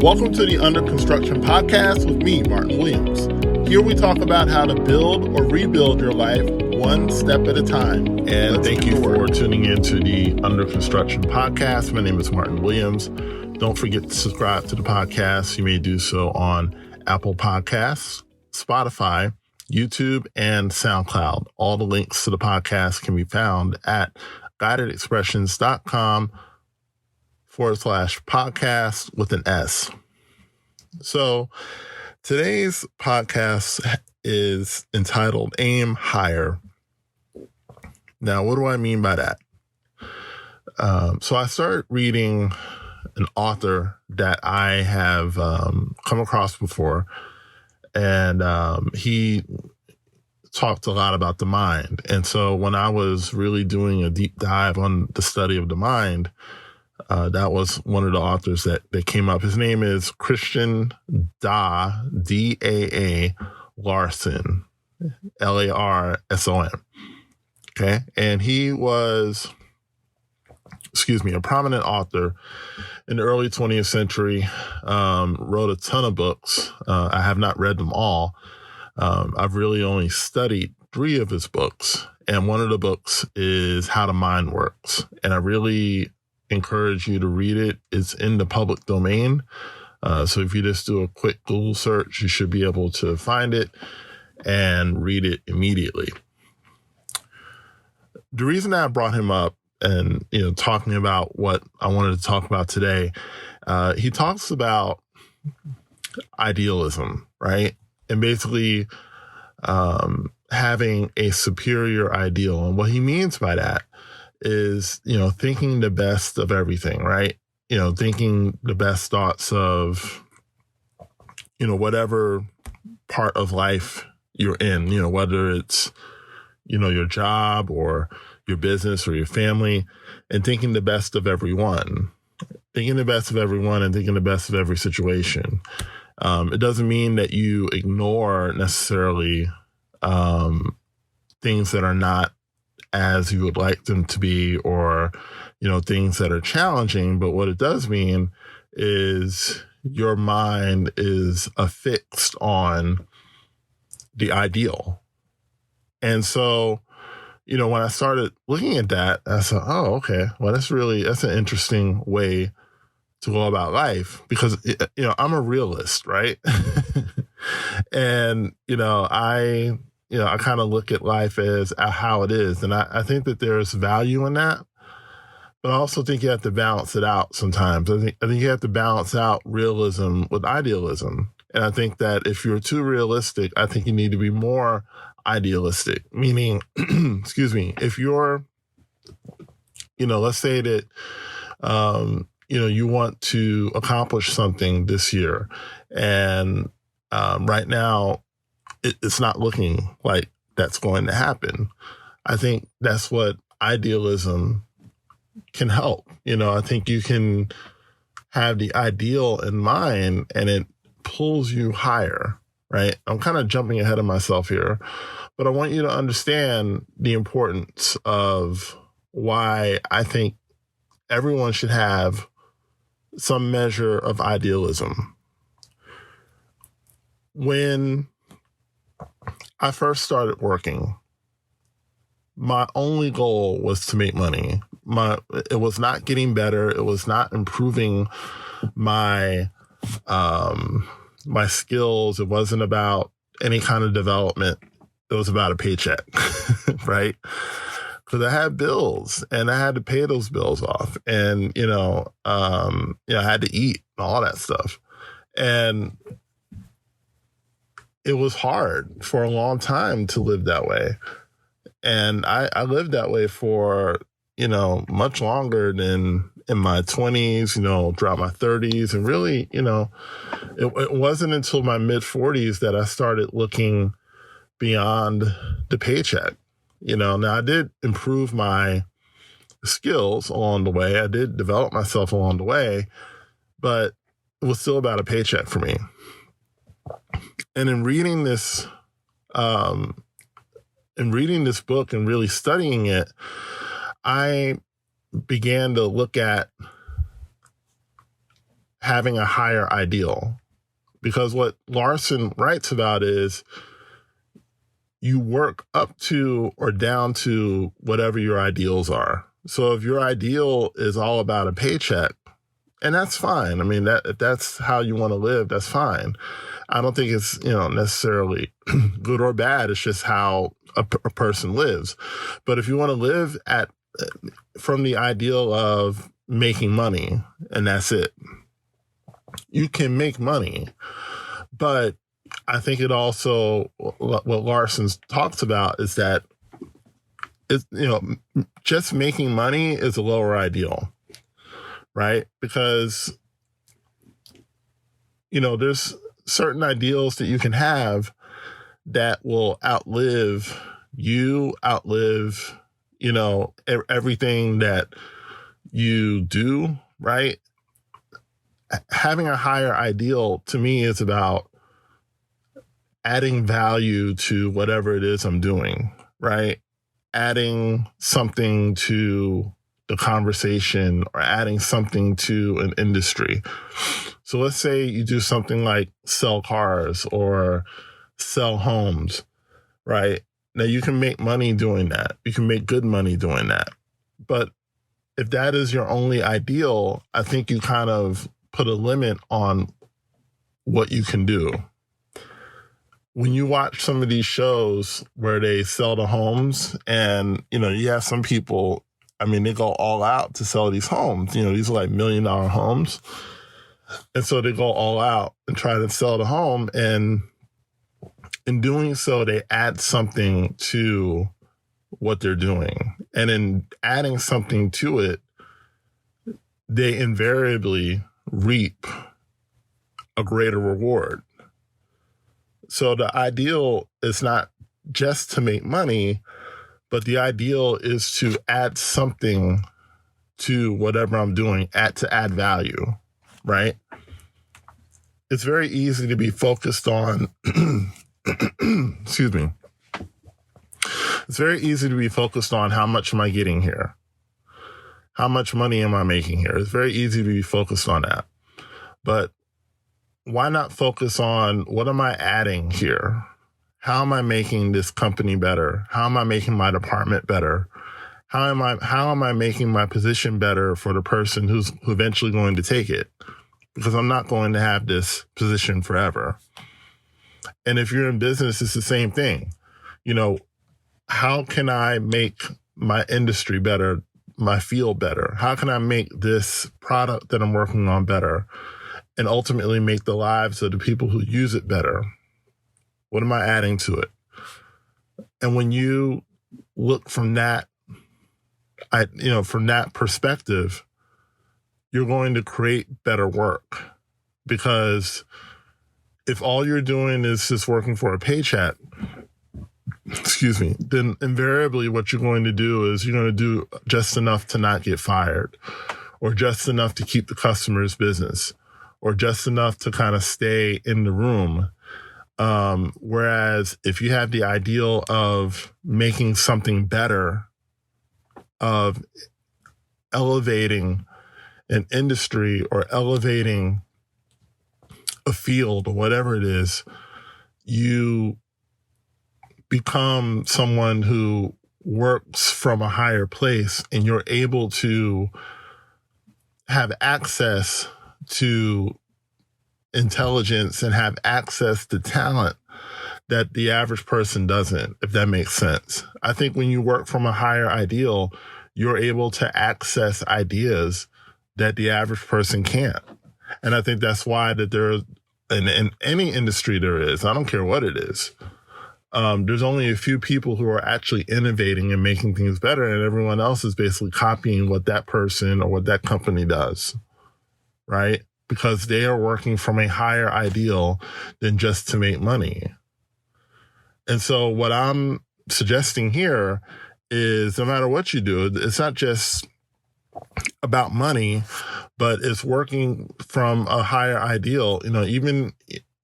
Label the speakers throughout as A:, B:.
A: Welcome to the Under Construction Podcast with me, Martin Williams. Here we talk about how to build or rebuild your life one step at a time. And thank you for tuning into the Under Construction Podcast. My name is Martin Williams. Don't forget to subscribe to the podcast. You may do so on Apple Podcasts, Spotify, YouTube, and SoundCloud. All the links to the podcast can be found at guidedexpressions.com/podcast with an S. So today's podcast is entitled Aim Higher. Now, what do I mean by that? So I started reading an author that I have come across before, and he talked a lot about the mind. And so when I was really doing a deep dive on the study of the mind, that was one of the authors that came up. His name is Christian D-A-A Larson, Larson. Okay. And he was, a prominent author in the early 20th century, wrote a ton of books. I have not read them all. I've really only studied 3 of his books. And one of the books is How the Mind Works. And I really encourage you to read it. It's in the public domain. So if you just do a quick Google search, you should be able to find it and read it immediately. The reason that I brought him up and, talking about what I wanted to talk about today, he talks about idealism, right? And basically having a superior ideal. And what he means by that is, thinking the best of everything, right? Thinking the best thoughts of, whatever part of life you're in, whether it's, your job or your business or your family, and thinking the best of everyone, and thinking the best of every situation. It doesn't mean that you ignore necessarily things that are not as you would like them to be, or, things that are challenging. But what it does mean is your mind is affixed on the ideal. And so, when I started looking at that, I said, oh, okay, well, that's an interesting way to go about life, because, I'm a realist, right? And, I kind of look at life as how it is. And I think that there's value in that, but I also think you have to balance it out sometimes. I think you have to balance out realism with idealism. And I think that if you're too realistic, I think you need to be more idealistic, meaning, if you're, let's say that, you want to accomplish something this year, and right now it's not looking like that's going to happen. I think that's what idealism can help. I think you can have the ideal in mind and it pulls you higher, right? I'm kind of jumping ahead of myself here, but I want you to understand the importance of why I think everyone should have some measure of idealism. When I first started working, my only goal was to make money. It was not getting better. It was not improving my skills. It wasn't about any kind of development. It was about a paycheck, right? Because I had bills and I had to pay those bills off, and I had to eat and all that stuff, and it was hard for a long time to live that way. And I lived that way for, much longer than in my 20s, throughout my 30s. And really, it wasn't until my mid 40s that I started looking beyond the paycheck. Now I did improve my skills along the way. I did develop myself along the way, but it was still about a paycheck for me. And in reading this book and really studying it, I began to look at having a higher ideal. Because what Larson writes about is you work up to or down to whatever your ideals are. So if your ideal is all about a paycheck, and that's fine. I mean, if that's how you want to live, that's fine. I don't think it's, necessarily good or bad. It's just how a person lives. But if you want to live from the ideal of making money, and that's it, you can make money. But I think it also, what Larson talks about is that just making money is a lower ideal, right? Because, there's certain ideals that you can have that will outlive you, everything that you do, right? Having a higher ideal to me is about adding value to whatever it is I'm doing, right? Adding something to the conversation or adding something to an industry. So let's say you do something like sell cars or sell homes, right? Now you can make money doing that. You can make good money doing that. But if that is your only ideal, I think you kind of put a limit on what you can do. When you watch some of these shows where they sell the homes and, you have some people, they go all out to sell these homes. These are like $1 million homes. And so they go all out and try to sell the home. And in doing so, they add something to what they're doing. And in adding something to it, they invariably reap a greater reward. So the ideal is not just to make money, but the ideal is to add something to whatever I'm doing, to add value, right? It's very easy to be focused on, excuse me. It's very easy to be focused on how much am I getting here? How much money am I making here? It's very easy to be focused on that. But why not focus on what am I adding here? How am I making this company better? How am I making my department better? How am I making my position better for the person who's eventually going to take it? Because I'm not going to have this position forever. And if you're in business, it's the same thing. How can I make my industry better, my field better? How can I make this product that I'm working on better? And ultimately make the lives of the people who use it better? What am I adding to it? And when you look from that, from that perspective, you're going to create better work. Because if all you're doing is just working for a paycheck, then invariably what you're going to do is you're going to do just enough to not get fired, or just enough to keep the customer's business, or just enough to kind of stay in the room. Whereas if you have the ideal of making something better, of elevating an industry or elevating a field or whatever it is, you become someone who works from a higher place, and you're able to have access to intelligence and have access to talent that the average person doesn't, if that makes sense. I think when you work from a higher ideal, you're able to access ideas that the average person can't. And I think that's why that there's, in any industry there is, I don't care what it is, there's only a few people who are actually innovating and making things better, and everyone else is basically copying what that person or what that company does, right? Because they are working from a higher ideal than just to make money. And so what I'm suggesting here is no matter what you do, it's not just about money, but it's working from a higher ideal. Even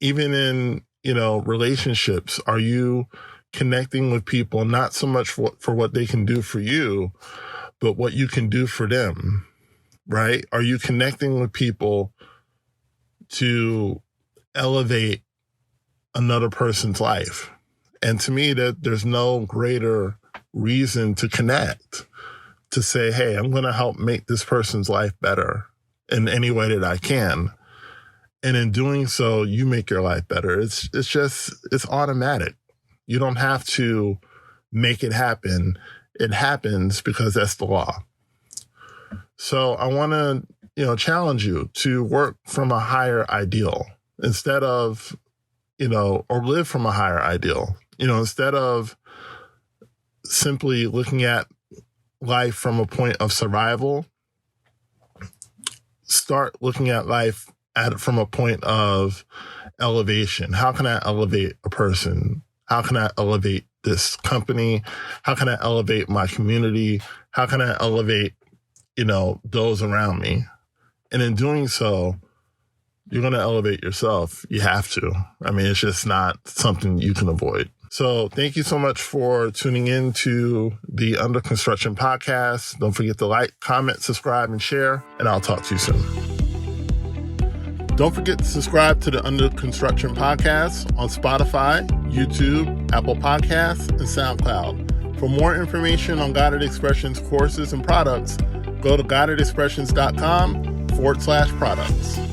A: in, relationships, are you connecting with people not so much for what they can do for you, but what you can do for them, right? Are you connecting with people to elevate another person's life. And to me, that there's no greater reason to connect, to say, hey, I'm going to help make this person's life better in any way that I can. And in doing so, you make your life better. It's automatic. You don't have to make it happen. It happens because that's the law. So I want to, challenge you to work from a higher ideal instead of, or live from a higher ideal. Instead of simply looking at life from a point of survival, start looking at life from a point of elevation. How can I elevate a person? How can I elevate this company? How can I elevate my community? How can I elevate, those around me? And in doing so, you're going to elevate yourself. You have to. I mean, it's just not something you can avoid. So thank you so much for tuning in to the Under Construction podcast. Don't forget to like, comment, subscribe, and share, and I'll talk to you soon. Don't forget to subscribe to the Under Construction podcast on Spotify, YouTube, Apple Podcasts, and SoundCloud. For more information on Guided Expressions courses and products, go to guidedexpressions.com/products.